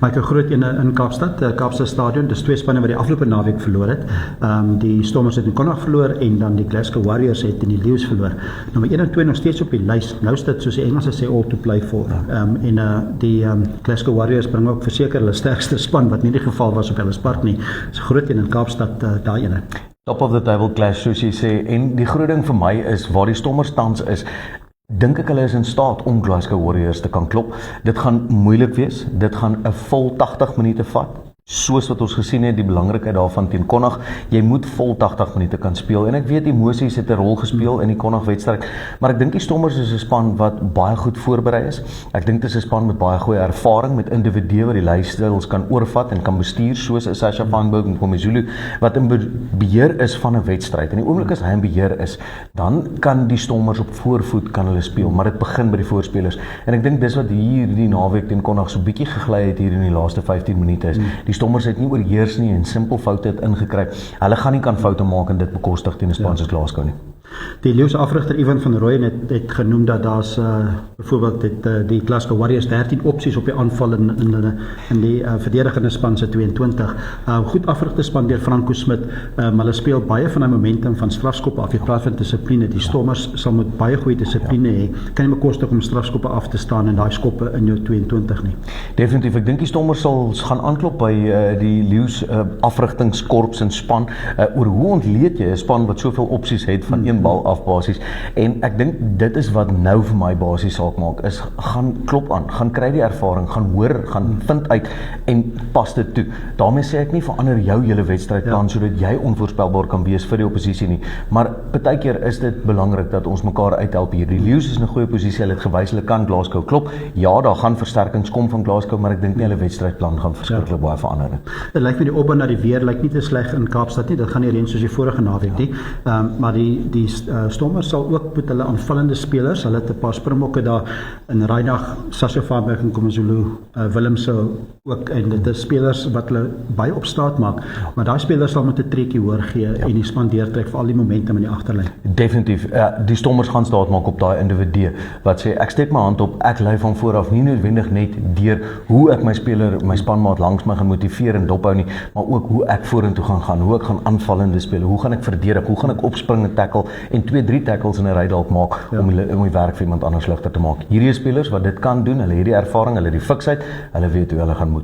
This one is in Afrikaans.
Michael Groot in Kaapstad, Kaapstad Stadion, dis 2 spanne wat die afgelope naweek verloor het. Die Stormers het in Connacht verloor en dan die Glasgow Warriors het in die Lions verloor. Nommer 1 en 2 nog steeds op die lys. Nou is dit soos die Engelse sê all to play for. Die Glasgow Warriors bring ook verseker hulle sterkste span wat nie die geval was op Ellis Park nie. Dis groot een in Kaapstad daai ene. Top of the table clash soos jy sê, en die groot ding vir my is waar die Stormers tans is. Dink ek hulle is in staat om Glasgow Warriors te kan klop. Dit gaan moeilik wees. Dit gaan 'n vol 80 minute vat. Soos wat ons gesien het, die belangrikheid daarvan teen Connacht, jy moet vol 80 minute kan speel, en ek weet emosies het 'n rol gespeel in die Connacht wedstryd, maar ek dink die Stormers is 'n span wat baie goed voorberei is. Ek dink dit is 'n span met baie goeie ervaring, met individue wat die leistyls kan oorvat en kan bestuur, soos Sasha Feinberg en Komezulu, wat in beheer is van 'n wedstryd. En die oomblik as hy in beheer is, dan kan die Stormers op voorvoet kan hulle speel, maar dit begin by die voorspelers. En ek dink dis wat hier die naweek teen Connacht so bietjie gegly het hier in die laaste 15 minute is. Die Stormers het nie oorheers nie en simpel foute het ingekry. Hulle gaan nie kan foute maak en dit bekostig teen 'n span soos Glasgow nie. Die Lions afrigter Ivan van Rooyen het genoem dat daar's byvoorbeeld die Glasgow Warriors 13 opsies op die aanval in die verdedigende span se 22. Goed afrigter span deur Franco Smit. Hulle speel baie van die momentum van strafskoppe af. Jy praat van dissipline. Die Stormers sal met baie goeie dissipline hê. Kan nie bekostig om strafskoppe af te staan en daai skoppe in jou 22 nie. Definitief. Ek dink die Stormers sal gaan aanklop by die Lions afrigtingskorps en span oor hoe ontleed jy 'n span wat soveel opsies het van een bal af basies, en ek dink dit is wat nou vir my basies saak maak, is gaan klop aan, gaan kry die ervaring, gaan hoor, gaan vind uit en pas dit toe. Daarmee sê ek nie verander jou hele wedstrydplan sodat jy onvoorspelbaar kan wees vir die oppositie nie, maar partykeer is dit belangrik dat ons mekaar uithelp hier. Die Lions is in 'n goeie posisie, hulle het gewys hulle kan Glasgow klop. Ja, daar gaan versterkings kom van Glasgow, maar ek dink nie hulle wedstrydplan gaan verskriklik baie verander nie. Dit lyk my die opbou na die weer lyk nie te sleg in Kaapstad nie. Dit gaan nie reën soos die vorige naweek nie. Maar die Stormers sal ook met hulle aanvallende spelers, hulle het 'n paar springbokke daar in Reinagh, Sasha Feinberg en Komezulu, Willemse ook, en dit is spelers wat hulle baie op staat maak, maar daai spelers sal met 'n trekkie hoor gee en die span deurtrek vir al die momentum in die agterlyn. Definitief, die Stormers gaan staat maak op daai individue wat sê ek steek my hand op, ek lei van voor af, nie noodwendig net deur hoe ek my spanmaat langs my gaan motiveer en dophou nie, maar ook hoe ek vorentoe gaan, hoe ek gaan aanvallende speel, hoe gaan ek verdedig, hoe gaan ek opspring en tackle en 2-3 tackles in 'n ry dalk maak om die werk vir iemand anders ligter te maak. Hierdie spelers wat dit kan doen, hulle het die ervaring, hulle het die fiksheid, hulle weet hoe hulle gaan moet.